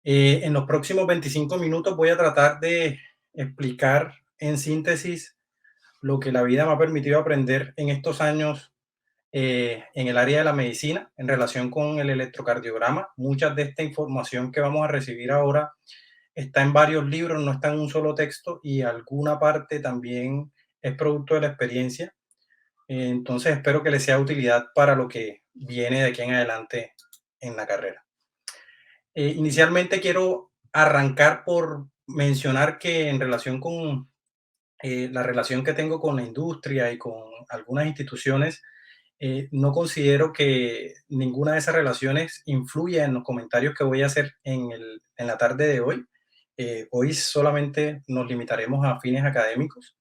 En los próximos 25 minutos voy a tratar de explicar en síntesis lo que la vida me ha permitido aprender en estos años en el área de la medicina en relación con el electrocardiograma. Mucha de esta información que vamos a recibir ahora está en varios libros, no está en un solo texto y alguna parte también es producto de la experiencia. Entonces espero que les sea de utilidad para lo que viene de aquí en adelante en la carrera. Inicialmente quiero arrancar por mencionar que en relación con la relación que tengo con la industria y con algunas instituciones, no considero que ninguna de esas relaciones influya en los comentarios que voy a hacer en la tarde de hoy. Hoy solamente nos limitaremos a fines académicos.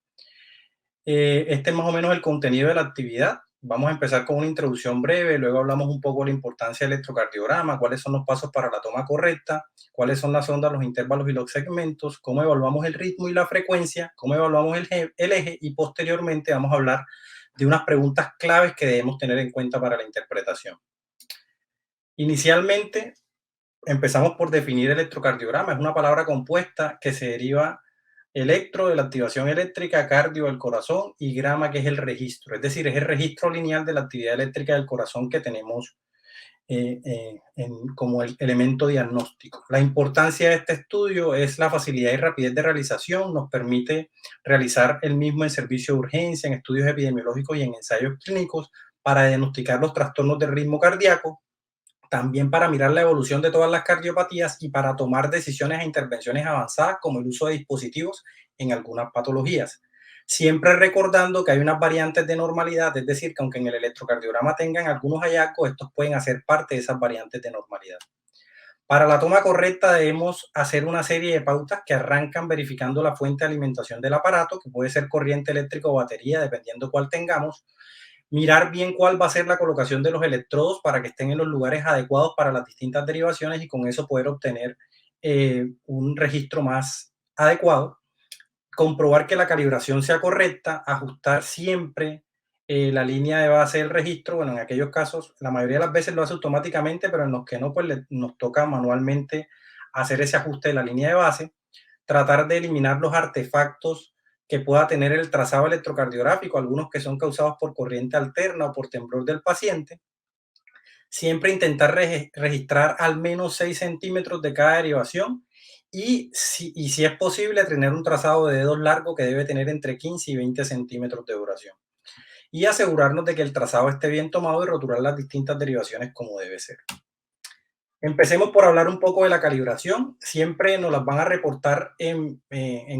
Este es más o menos el contenido de la actividad. Vamos a empezar con una introducción breve, luego hablamos un poco de la importancia del electrocardiograma, cuáles son los pasos para la toma correcta, cuáles son las ondas, los intervalos y los segmentos, cómo evaluamos el ritmo y la frecuencia, cómo evaluamos el eje y posteriormente vamos a hablar de unas preguntas claves que debemos tener en cuenta para la interpretación. Inicialmente, empezamos por definir electrocardiograma. Es una palabra compuesta que se deriva electro de la activación eléctrica, cardio del corazón y grama que es el registro. Es decir, es el registro lineal de la actividad eléctrica del corazón que tenemos como el elemento diagnóstico. La importancia de este estudio es la facilidad y rapidez de realización. Nos permite realizar el mismo en servicio de urgencia, en estudios epidemiológicos y en ensayos clínicos para diagnosticar los trastornos del ritmo cardíaco, también para mirar la evolución de todas las cardiopatías y para tomar decisiones e intervenciones avanzadas como el uso de dispositivos en algunas patologías. Siempre recordando que hay unas variantes de normalidad, es decir, que aunque en el electrocardiograma tengan algunos hallazgos, estos pueden hacer parte de esas variantes de normalidad. Para la toma correcta debemos hacer una serie de pautas que arrancan verificando la fuente de alimentación del aparato, que puede ser corriente eléctrica o batería, dependiendo cuál tengamos. Mirar bien cuál va a ser la colocación de los electrodos para que estén en los lugares adecuados para las distintas derivaciones y con eso poder obtener un registro más adecuado. Comprobar que la calibración sea correcta, ajustar siempre la línea de base del registro. Bueno, en aquellos casos, la mayoría de las veces lo hace automáticamente, pero en los que no, pues nos toca manualmente hacer ese ajuste de la línea de base. Tratar de eliminar los artefactos que pueda tener el trazado electrocardiográfico, algunos que son causados por corriente alterna o por temblor del paciente. Siempre intentar registrar al menos 6 centímetros de cada derivación y si es posible tener un trazado de dedos largo que debe tener entre 15 y 20 centímetros de duración. Y asegurarnos de que el trazado esté bien tomado y rotular las distintas derivaciones como debe ser. Empecemos por hablar un poco de la calibración. Siempre nos las van a reportar en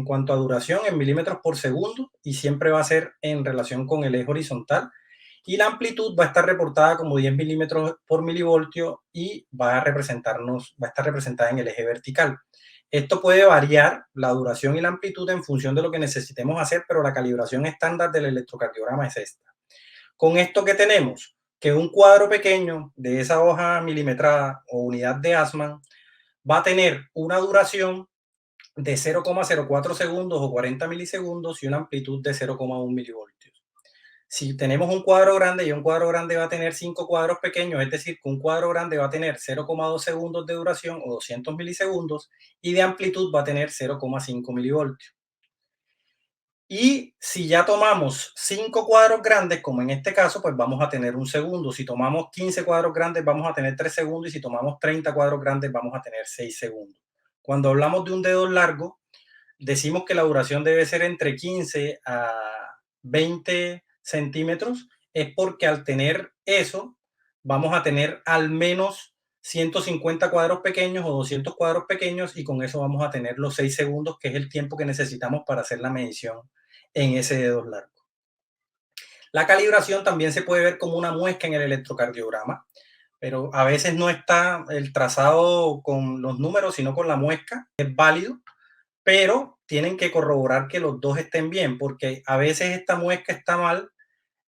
cuanto a duración en milímetros por segundo y siempre va a ser en relación con el eje horizontal. Y la amplitud va a estar reportada como 10 milímetros por milivoltio y va a estar representada en el eje vertical. Esto puede variar la duración y la amplitud en función de lo que necesitemos hacer, pero la calibración estándar del electrocardiograma es esta. Con esto que tenemos, que un cuadro pequeño de esa hoja milimetrada o unidad de Assmann va a tener una duración de 0,04 segundos o 40 milisegundos y una amplitud de 0,1 milivoltios. Si tenemos un cuadro grande y un cuadro grande va a tener 5 cuadros pequeños, es decir, que un cuadro grande va a tener 0,2 segundos de duración o 200 milisegundos y de amplitud va a tener 0,5 milivoltios. Y si ya tomamos 5 cuadros grandes, como en este caso, pues vamos a tener un segundo. Si tomamos 15 cuadros grandes, vamos a tener 3 segundos. Y si tomamos 30 cuadros grandes, vamos a tener 6 segundos. Cuando hablamos de un dedo largo, decimos que la duración debe ser entre 15 a 20 centímetros. Es porque al tener eso, vamos a tener al menos 150 cuadros pequeños o 200 cuadros pequeños y con eso vamos a tener los 6 segundos, que es el tiempo que necesitamos para hacer la medición en ese dedo largo. La calibración también se puede ver como una muesca en el electrocardiograma, pero a veces no está el trazado con los números, sino con la muesca. Es válido, pero tienen que corroborar que los dos estén bien, porque a veces esta muesca está mal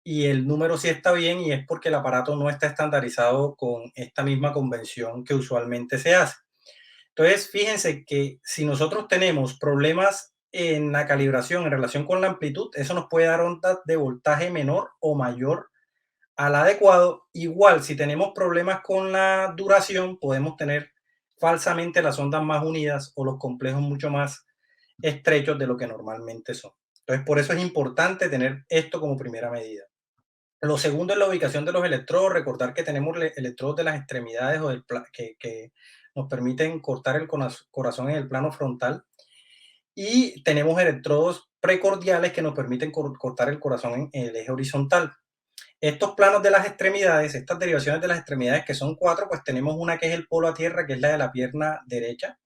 y el número sí está bien y es porque el aparato no está estandarizado con esta misma convención que usualmente se hace. Entonces, fíjense que si nosotros tenemos problemas en la calibración en relación con la amplitud, eso nos puede dar ondas de voltaje menor o mayor al adecuado. Igual, si tenemos problemas con la duración, podemos tener falsamente las ondas más unidas o los complejos mucho más estrechos de lo que normalmente son. Entonces, por eso es importante tener esto como primera medida. Lo segundo es la ubicación de los electrodos. Recordar que tenemos electrodos de las extremidades o que nos permiten cortar el corazón en el plano frontal. Y tenemos electrodos precordiales que nos permiten cortar el corazón en el eje horizontal. Estos planos de las extremidades, estas derivaciones de las extremidades, que son cuatro, pues tenemos una que es el polo a tierra, que es la de la pierna derecha.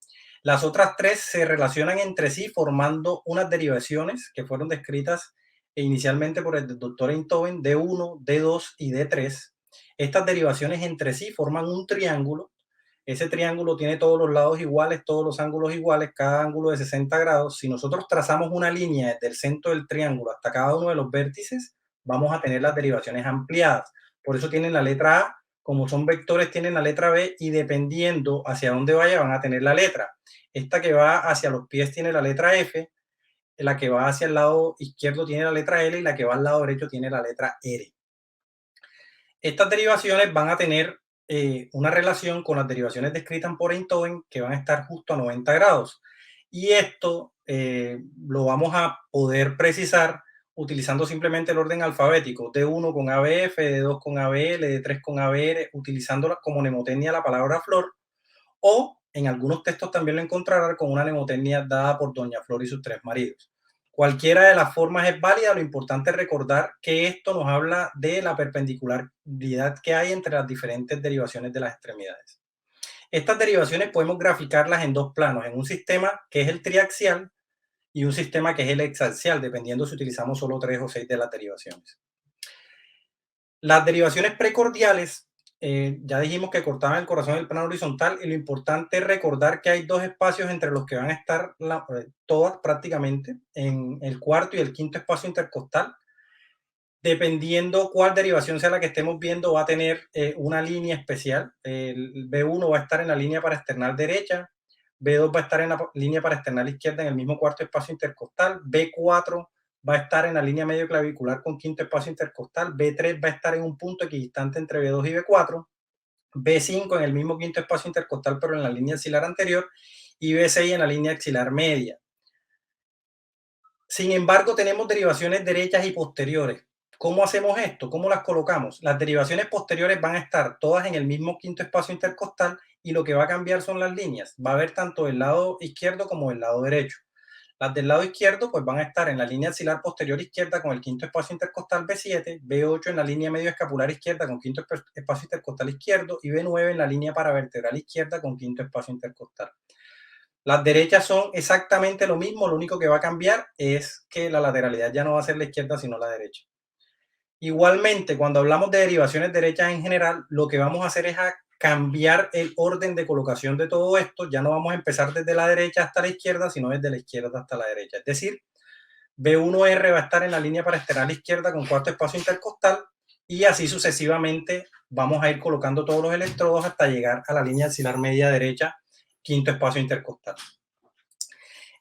Las otras tres se relacionan entre sí formando unas derivaciones que fueron descritas inicialmente por el doctor Einthoven, D1, D2 y D3. Estas derivaciones entre sí forman un triángulo. Ese triángulo tiene todos los lados iguales, todos los ángulos iguales, cada ángulo de 60 grados. Si nosotros trazamos una línea desde el centro del triángulo hasta cada uno de los vértices, vamos a tener las derivaciones ampliadas. Por eso tienen la letra A, como son vectores, tienen la letra B y dependiendo hacia dónde vaya van a tener la letra. Esta que va hacia los pies tiene la letra F, la que va hacia el lado izquierdo tiene la letra L y la que va al lado derecho tiene la letra R. Estas derivaciones van a tener una relación con las derivaciones descritas por Einthoven que van a estar justo a 90 grados. Y esto lo vamos a poder precisar utilizando simplemente el orden alfabético, D1 con ABF, D2 con ABL, D3 con ABR, utilizando como mnemotecnia la palabra flor, o en algunos textos también lo encontrarán con una mnemotecnia dada por Doña Flor y sus tres maridos. Cualquiera de las formas es válida, lo importante es recordar que esto nos habla de la perpendicularidad que hay entre las diferentes derivaciones de las extremidades. Estas derivaciones podemos graficarlas en dos planos, en un sistema que es el triaxial y un sistema que es el hexaxial, dependiendo si utilizamos solo 3 o 6 de las derivaciones. Las derivaciones precordiales, ya dijimos que cortaban el corazón del plano horizontal y lo importante es recordar que hay dos espacios entre los que van a estar todas prácticamente, en el cuarto y el quinto espacio intercostal. Dependiendo cuál derivación sea la que estemos viendo, va a tener una línea especial. El B1 va a estar en la línea paraesternal derecha, B2 va a estar en la línea paraesternal izquierda en el mismo cuarto espacio intercostal, B4 va a estar en la línea medio clavicular con quinto espacio intercostal, B3 va a estar en un punto equidistante entre B2 y B4, B5 en el mismo quinto espacio intercostal pero en la línea axilar anterior y B6 en la línea axilar media. Sin embargo, tenemos derivaciones derechas y posteriores. ¿Cómo hacemos esto? ¿Cómo las colocamos? Las derivaciones posteriores van a estar todas en el mismo quinto espacio intercostal y lo que va a cambiar son las líneas. Va a haber tanto el lado izquierdo como el lado derecho. Las del lado izquierdo pues van a estar en la línea axilar posterior izquierda con el quinto espacio intercostal B7, B8 en la línea medio escapular izquierda con quinto espacio intercostal izquierdo y B9 en la línea paravertebral izquierda con quinto espacio intercostal. Las derechas son exactamente lo mismo, lo único que va a cambiar es que la lateralidad ya no va a ser la izquierda, sino la derecha. Igualmente, cuando hablamos de derivaciones derechas en general, lo que vamos a hacer es a cambiar el orden de colocación de todo esto. Ya no vamos a empezar desde la derecha hasta la izquierda, sino desde la izquierda hasta la derecha. Es decir, B1R va a estar en la línea paraesternal izquierda con cuarto espacio intercostal y así sucesivamente vamos a ir colocando todos los electrodos hasta llegar a la línea axilar media derecha, quinto espacio intercostal.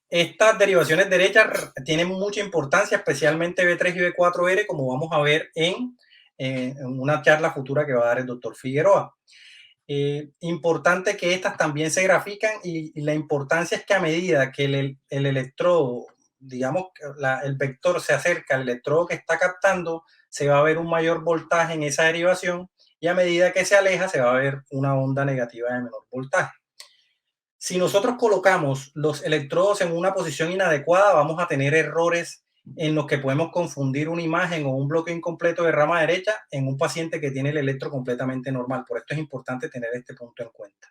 Estas derivaciones derechas tienen mucha importancia, especialmente B3 y B4R, como vamos a ver en una charla futura que va a dar el doctor Figueroa. Importante que estas también se grafican y la importancia es que a medida que el electrodo, digamos, el vector se acerca al electrodo que está captando, se va a ver un mayor voltaje en esa derivación y a medida que se aleja se va a ver una onda negativa de menor voltaje. Si nosotros colocamos los electrodos en una posición inadecuada, vamos a tener errores en los que podemos confundir una imagen o un bloque incompleto de rama derecha en un paciente que tiene el electro completamente normal. Por esto es importante tener este punto en cuenta.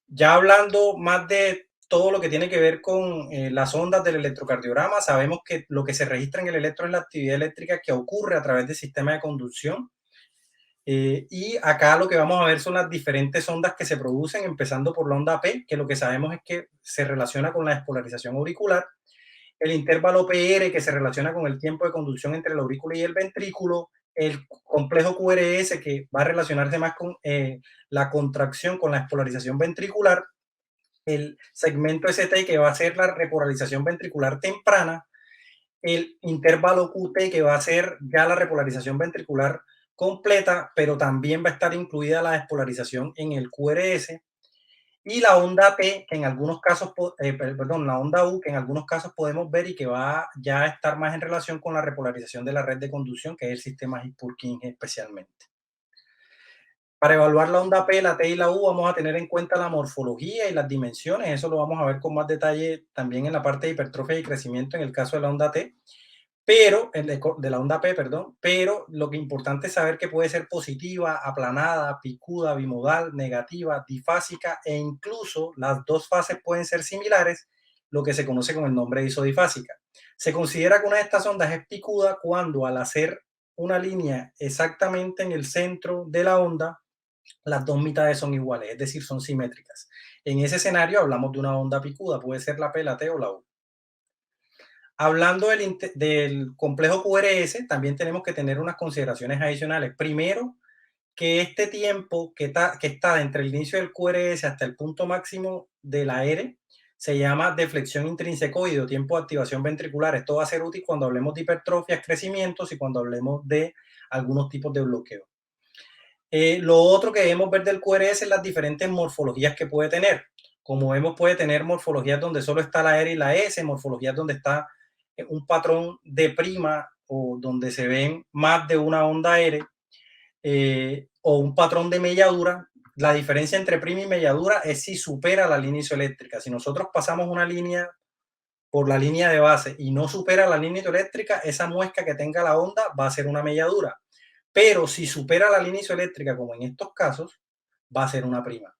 Ya hablando más de todo lo que tiene que ver con las ondas del electrocardiograma, sabemos que lo que se registra en el electro es la actividad eléctrica que ocurre a través del sistema de conducción. Y acá lo que vamos a ver son las diferentes ondas que se producen, empezando por la onda P, que lo que sabemos es que se relaciona con la despolarización auricular, el intervalo PR, que se relaciona con el tiempo de conducción entre la aurícula y el ventrículo, el complejo QRS, que va a relacionarse más con la contracción con la despolarización ventricular, el segmento ST, que va a ser la repolarización ventricular temprana, el intervalo QT, que va a ser ya la repolarización ventricular completa, pero también va a estar incluida la despolarización en el QRS, y la onda P, que en algunos casos, perdón, la onda U, que en algunos casos podemos ver y que va ya a estar más en relación con la repolarización de la red de conducción, que es el sistema His-Purkinje especialmente. Para evaluar la onda P, la T y la U vamos a tener en cuenta la morfología y las dimensiones. Eso lo vamos a ver con más detalle también en la parte de hipertrofia y crecimiento en el caso de la onda T, pero de la onda P, perdón, pero lo que es importante es saber que puede ser positiva, aplanada, picuda, bimodal, negativa, difásica e incluso las dos fases pueden ser similares, lo que se conoce con el nombre de isodifásica. Se considera que una de estas ondas es picuda cuando al hacer una línea exactamente en el centro de la onda, las dos mitades son iguales, es decir, son simétricas. En ese escenario hablamos de una onda picuda, puede ser la P, la T o la U. Hablando del complejo QRS, también tenemos que tener unas consideraciones adicionales. Primero, que este tiempo que está entre el inicio del QRS hasta el punto máximo de la R se llama deflexión intrinsecoide o tiempo de activación ventricular. Esto va a ser útil cuando hablemos de hipertrofias, crecimientos y cuando hablemos de algunos tipos de bloqueo. Lo otro que debemos ver del QRS es las diferentes morfologías que puede tener. Como vemos, puede tener morfologías donde solo está la R y la S, morfologías donde está un patrón de prima o donde se ven más de una onda R, o un patrón de melladura. La diferencia entre prima y melladura es si supera la línea isoeléctrica. Si nosotros pasamos una línea por la línea de base y no supera la línea isoeléctrica, esa muesca que tenga la onda va a ser una melladura. Pero si supera la línea isoeléctrica, como en estos casos, va a ser una prima.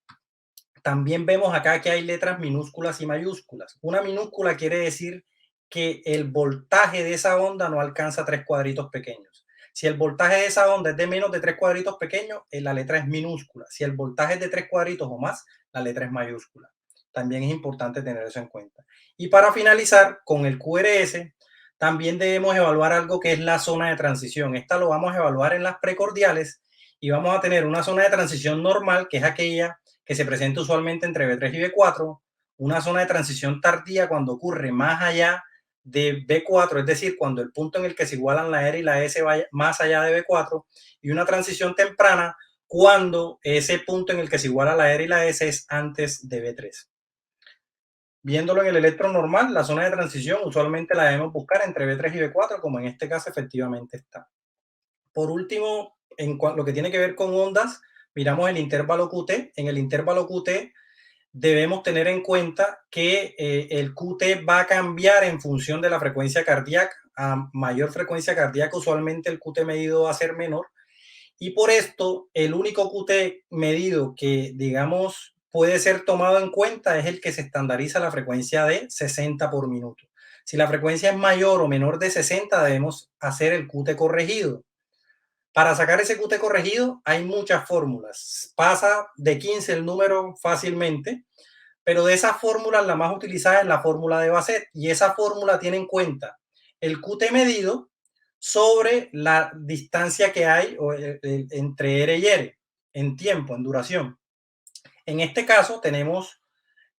También vemos acá que hay letras minúsculas y mayúsculas. Una minúscula quiere decir que el voltaje de esa onda no alcanza 3 cuadritos pequeños. Si el voltaje de esa onda es de menos de 3 cuadritos pequeños, la letra es minúscula. Si el voltaje es de 3 cuadritos o más, la letra es mayúscula. También es importante tener eso en cuenta. Y para finalizar, con el QRS, también debemos evaluar algo que es la zona de transición. Esta lo vamos a evaluar en las precordiales y vamos a tener una zona de transición normal, que es aquella que se presenta usualmente entre B3 y B4, una zona de transición tardía cuando ocurre más allá de B4, es decir, cuando el punto en el que se igualan la R y la S va más allá de B4, y una transición temprana cuando ese punto en el que se iguala la R y la S es antes de B3. Viéndolo en el electro normal, la zona de transición usualmente la debemos buscar entre B3 y B4, como en este caso efectivamente está. Por último, en lo que tiene que ver con ondas, miramos el intervalo QT. En el intervalo QT debemos tener en cuenta que el QT va a cambiar en función de la frecuencia cardíaca. A mayor frecuencia cardíaca, usualmente el QT medido va a ser menor. Y por esto, el único QT medido que, digamos, puede ser tomado en cuenta es el que se estandariza la frecuencia de 60 por minuto. Si la frecuencia es mayor o menor de 60, debemos hacer el QT corregido. Para sacar ese QT corregido hay muchas fórmulas. Pasa de 15 el número fácilmente, pero de esas fórmulas la más utilizada es la fórmula de Bassett y esa fórmula tiene en cuenta el QT medido sobre la distancia que hay entre R y R en tiempo, en duración. En este caso tenemos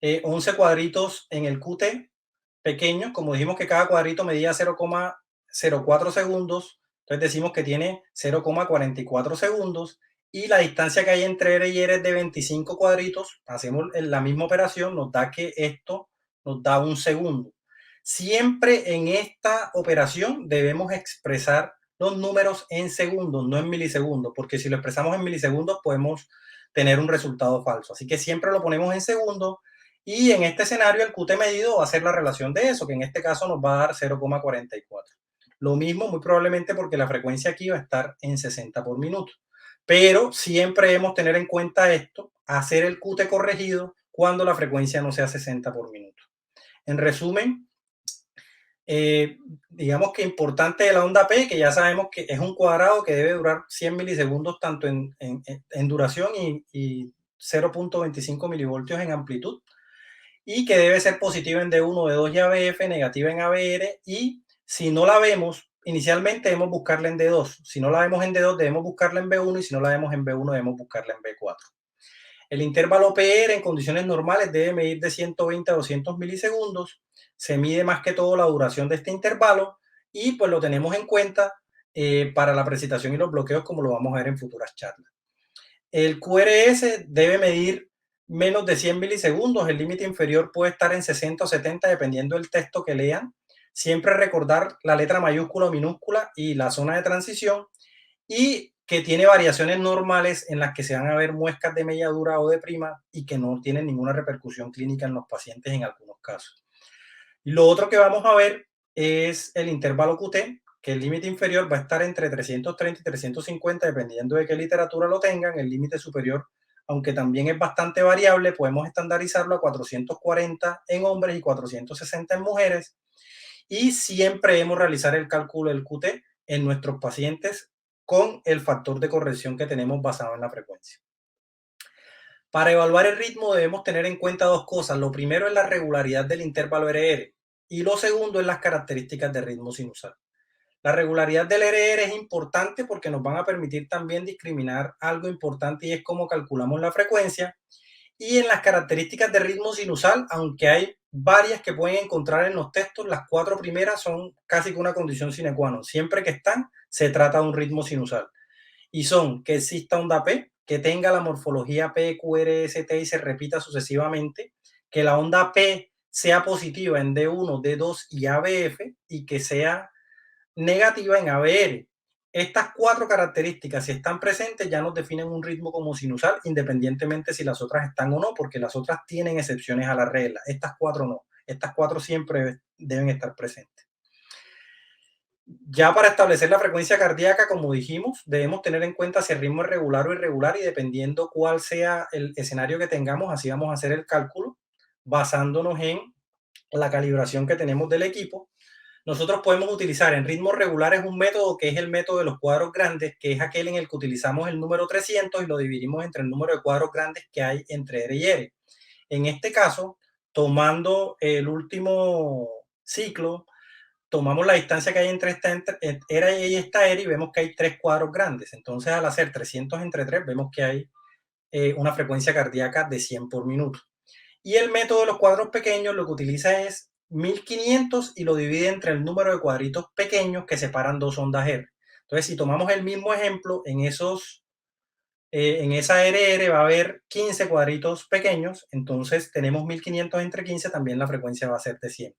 11 cuadritos en el QT pequeño, como dijimos que cada cuadrito medía 0,04 segundos, entonces decimos que tiene 0,44 segundos y la distancia que hay entre R y R es de 25 cuadritos. Hacemos la misma operación, nos da que esto nos da un segundo. Siempre en esta operación debemos expresar los números en segundos, no en milisegundos, porque si lo expresamos en milisegundos podemos tener un resultado falso. Así que siempre lo ponemos en segundos y en este escenario el QT medido va a ser la relación de eso, que en este caso nos va a dar 0,44. Lo mismo muy probablemente porque la frecuencia aquí va a estar en 60 por minuto. Pero siempre debemos tener en cuenta esto, hacer el QT corregido cuando la frecuencia no sea 60 por minuto. En resumen, digamos que importante de la onda P, que ya sabemos que es un cuadrado que debe durar 100 milisegundos tanto en duración y 0,25 milivoltios en amplitud, y que debe ser positiva en D1, D2 y ABF, negativa en ABR, y si no la vemos, inicialmente debemos buscarla en D2. Si no la vemos en D2, debemos buscarla en B1, y si no la vemos en B1, debemos buscarla en B4. El intervalo PR en condiciones normales debe medir de 120 a 200 milisegundos. Se mide más que todo la duración de este intervalo y pues lo tenemos en cuenta para la precipitación y los bloqueos, como lo vamos a ver en futuras charlas. El QRS debe medir menos de 100 milisegundos, el límite inferior puede estar en 60 o 70 dependiendo del texto que lean. Siempre recordar la letra mayúscula o minúscula y la zona de transición, y que tiene variaciones normales en las que se van a ver muescas de melladura o de prima y que no tienen ninguna repercusión clínica en los pacientes en algunos casos. Y lo otro que vamos a ver es el intervalo QT, que el límite inferior va a estar entre 330 y 350 dependiendo de qué literatura lo tengan. El límite superior, aunque también es bastante variable, podemos estandarizarlo a 440 en hombres y 460 en mujeres. Y siempre debemos realizar el cálculo del QT en nuestros pacientes con el factor de corrección que tenemos basado en la frecuencia. Para evaluar el ritmo debemos tener en cuenta dos cosas. Lo primero es la regularidad del intervalo RR y lo segundo es las características de ritmo sinusal. La regularidad del RR es importante porque nos van a permitir también discriminar algo importante y es cómo calculamos la frecuencia. Y en las características de ritmo sinusal, aunque hay varias que pueden encontrar en los textos, las cuatro primeras son casi que una condición sine qua non. Siempre que están, se trata de un ritmo sinusal. Y son que exista onda P, que tenga la morfología P, Q, R, S, T y se repita sucesivamente, que la onda P sea positiva en D1, D2 y ABF y que sea negativa en ABR. Estas cuatro características, si están presentes, ya nos definen un ritmo como sinusal, independientemente si las otras están o no, porque las otras tienen excepciones a la regla. Estas cuatro no. Estas cuatro siempre deben estar presentes. Ya para establecer la frecuencia cardíaca, como dijimos, debemos tener en cuenta si el ritmo es regular o irregular y dependiendo cuál sea el escenario que tengamos, así vamos a hacer el cálculo basándonos en la calibración que tenemos del equipo. Nosotros podemos utilizar en ritmos regulares un método que es el método de los cuadros grandes, que es aquel en el que utilizamos el número 300 y lo dividimos entre el número de cuadros grandes que hay entre R y R. En este caso, tomando el último ciclo, tomamos la distancia que hay entre esta era y esta era y vemos que hay tres cuadros grandes. Entonces, al hacer 300 entre 3, vemos que hay una frecuencia cardíaca de 100 por minuto. Y el método de los cuadros pequeños lo que utiliza es 1500 y lo divide entre el número de cuadritos pequeños que separan dos ondas R. Entonces, si tomamos el mismo ejemplo, en esa RR va a haber 15 cuadritos pequeños, entonces tenemos 1500 entre 15, también la frecuencia va a ser de 100.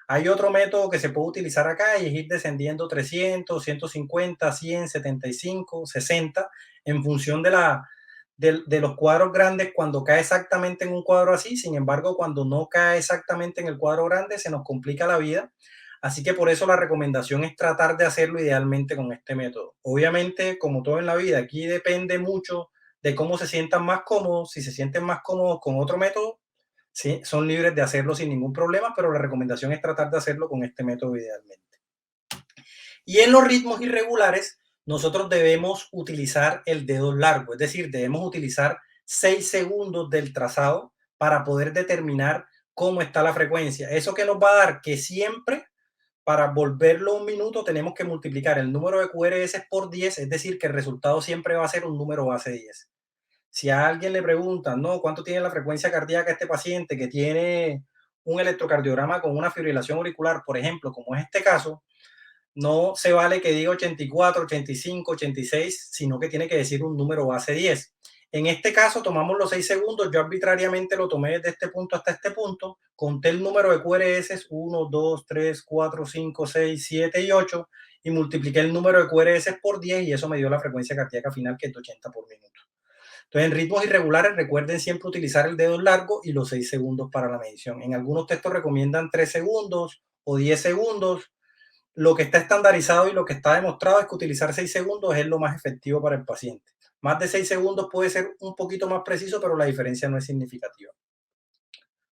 Hay otro método que se puede utilizar acá y es ir descendiendo 300, 150, 100, 75, 60, en función de los cuadros grandes cuando cae exactamente en un cuadro así. Sin embargo, cuando no cae exactamente en el cuadro grande, se nos complica la vida. Así que por eso la recomendación es tratar de hacerlo idealmente con este método. Obviamente, como todo en la vida, aquí depende mucho de cómo se sientan más cómodos. Si se sienten más cómodos con otro método, sí, son libres de hacerlo sin ningún problema, pero la recomendación es tratar de hacerlo con este método idealmente. Y en los ritmos irregulares, nosotros debemos utilizar el dedo largo, es decir, debemos utilizar 6 segundos del trazado para poder determinar cómo está la frecuencia. Eso que nos va a dar que siempre, para volverlo un minuto, tenemos que multiplicar el número de QRS por 10, es decir, que el resultado siempre va a ser un número base 10. Si a alguien le preguntan, ¿no? ¿Cuánto tiene la frecuencia cardíaca este paciente que tiene un electrocardiograma con una fibrilación auricular, por ejemplo, como es este caso? No se vale que diga 84, 85, 86, sino que tiene que decir un número base 10. En este caso tomamos los 6 segundos, yo arbitrariamente lo tomé desde este punto hasta este punto, conté el número de QRS 1, 2, 3, 4, 5, 6, 7 y 8 y multipliqué el número de QRS por 10 y eso me dio la frecuencia cardíaca final que es de 80 por minuto. Entonces, en ritmos irregulares, recuerden siempre utilizar el dedo largo y los 6 segundos para la medición. En algunos textos recomiendan 3 segundos o 10 segundos. Lo que está estandarizado y lo que está demostrado es que utilizar 6 segundos es lo más efectivo para el paciente. Más de 6 segundos puede ser un poquito más preciso, pero la diferencia no es significativa.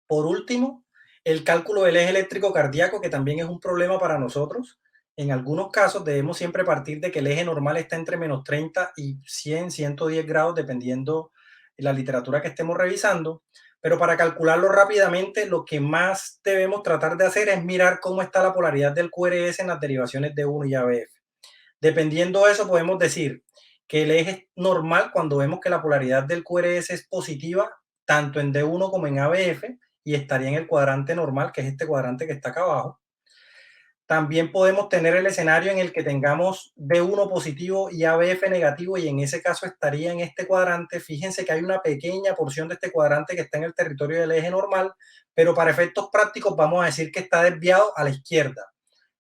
Por último, el cálculo del eje eléctrico cardíaco, que también es un problema para nosotros. En algunos casos debemos siempre partir de que el eje normal está entre menos 30 y 100, 110 grados, dependiendo de la literatura que estemos revisando. Pero para calcularlo rápidamente, lo que más debemos tratar de hacer es mirar cómo está la polaridad del QRS en las derivaciones de 1 y ABF. Dependiendo de eso, podemos decir que el eje normal, cuando vemos que la polaridad del QRS es positiva, tanto en D1 como en ABF, y estaría en el cuadrante normal, que es este cuadrante que está acá abajo. También podemos tener el escenario en el que tengamos D1 positivo y ABF negativo, y en ese caso estaría en este cuadrante. Fíjense que hay una pequeña porción de este cuadrante que está en el territorio del eje normal, pero para efectos prácticos vamos a decir que está desviado a la izquierda,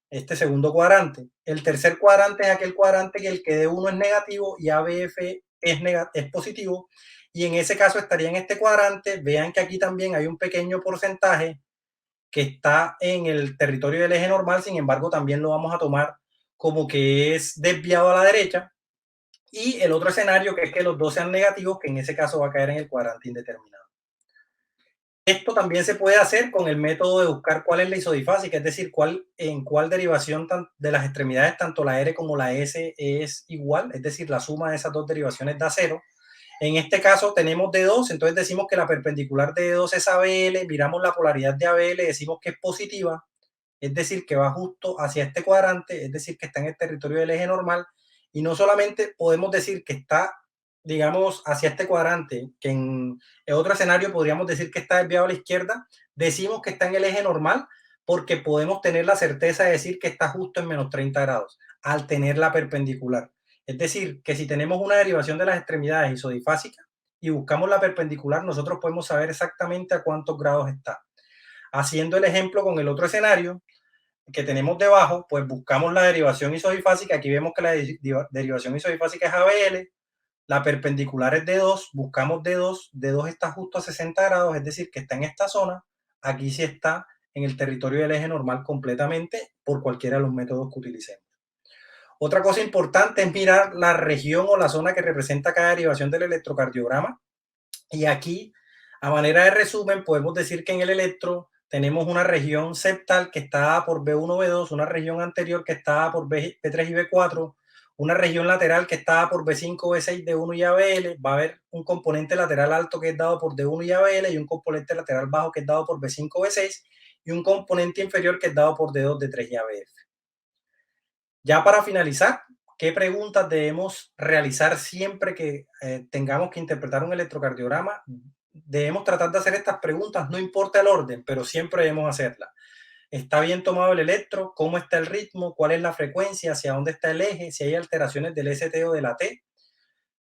este segundo cuadrante. El tercer cuadrante es aquel cuadrante que el que D1 es negativo y ABF es positivo, y en ese caso estaría en este cuadrante. Vean que aquí también hay un pequeño porcentaje que está en el territorio del eje normal, sin embargo, también lo vamos a tomar como que es desviado a la derecha. Y el otro escenario, que es que los dos sean negativos, que en ese caso va a caer en el cuadrante indeterminado. Esto también se puede hacer con el método de buscar cuál es la isodifásica, es decir, en cuál derivación de las extremidades, tanto la R como la S, es igual, es decir, la suma de esas dos derivaciones da cero. En este caso tenemos D2, entonces decimos que la perpendicular de D2 es ABL, miramos la polaridad de ABL, decimos que es positiva, es decir, que va justo hacia este cuadrante, es decir, que está en el territorio del eje normal, y no solamente podemos decir que está, digamos, hacia este cuadrante, que en otro escenario podríamos decir que está desviado a la izquierda, decimos que está en el eje normal porque podemos tener la certeza de decir que está justo en menos 30 grados, al tener la perpendicular. Es decir, que si tenemos una derivación de las extremidades isodifásicas y buscamos la perpendicular, nosotros podemos saber exactamente a cuántos grados está. Haciendo el ejemplo con el otro escenario que tenemos debajo, pues buscamos la derivación isodifásica. Aquí vemos que la derivación isodifásica es ABL, la perpendicular es D2, buscamos D2, D2 está justo a 60 grados, es decir, que está en esta zona. Aquí sí está en el territorio del eje normal completamente por cualquiera de los métodos que utilicemos. Otra cosa importante es mirar la región o la zona que representa cada derivación del electrocardiograma. Y aquí, a manera de resumen, podemos decir que en el electro tenemos una región septal que está dada por B1, B2, una región anterior que está dada por B3 y B4, una región lateral que está dada por B5, B6, D1 y ABL. Va a haber un componente lateral alto que es dado por D1 y ABL, y un componente lateral bajo que es dado por B5, B6, y un componente inferior que es dado por D2, D3 y ABF. Ya para finalizar, ¿qué preguntas debemos realizar siempre que tengamos que interpretar un electrocardiograma? Debemos tratar de hacer estas preguntas, no importa el orden, pero siempre debemos hacerlas. ¿Está bien tomado el electro? ¿Cómo está el ritmo? ¿Cuál es la frecuencia? ¿Hacia dónde está el eje? ¿Si hay alteraciones del ST o de la T?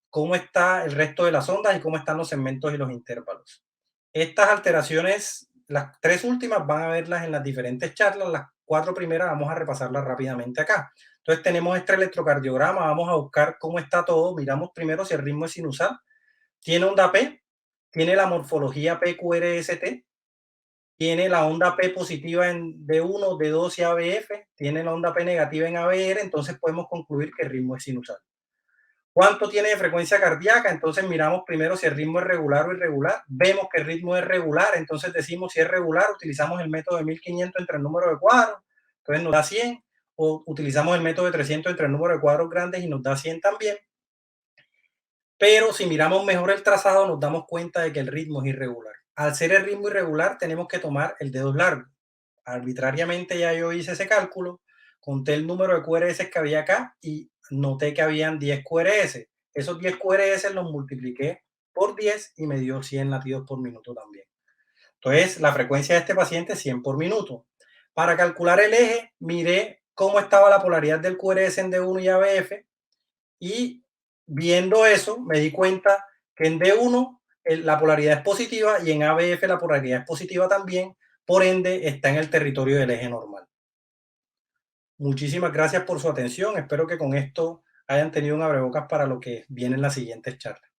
¿Cómo está el resto de las ondas y cómo están los segmentos y los intervalos? Estas alteraciones, las tres últimas van a verlas en las diferentes charlas, las cuatro primeras vamos a repasarlas rápidamente acá. Entonces tenemos este electrocardiograma, vamos a buscar cómo está todo, miramos primero si el ritmo es sinusal, tiene onda P, tiene la morfología PQRST, tiene la onda P positiva en D1, D2 y ABF, tiene la onda P negativa en ABR, entonces podemos concluir que el ritmo es sinusal. ¿Cuánto tiene de frecuencia cardíaca? Entonces miramos primero si el ritmo es regular o irregular. Vemos que el ritmo es regular, entonces decimos si es regular, utilizamos el método de 1500 entre el número de cuadros, entonces nos da 100, o utilizamos el método de 300 entre el número de cuadros grandes y nos da 100 también. Pero si miramos mejor el trazado, nos damos cuenta de que el ritmo es irregular. Al ser el ritmo irregular, tenemos que tomar el dedo largo. Arbitrariamente ya yo hice ese cálculo, conté el número de QRS que había acá y noté que habían 10 QRS. Esos 10 QRS los multipliqué por 10 y me dio 100 latidos por minuto también. Entonces, la frecuencia de este paciente es 100 por minuto. Para calcular el eje, miré cómo estaba la polaridad del QRS en D1 y ABF, y viendo eso me di cuenta que en D1 la polaridad es positiva y en ABF la polaridad es positiva también, por ende está en el territorio del eje normal. Muchísimas gracias por su atención. Espero que con esto hayan tenido un abrebocas para lo que viene en las siguientes charlas.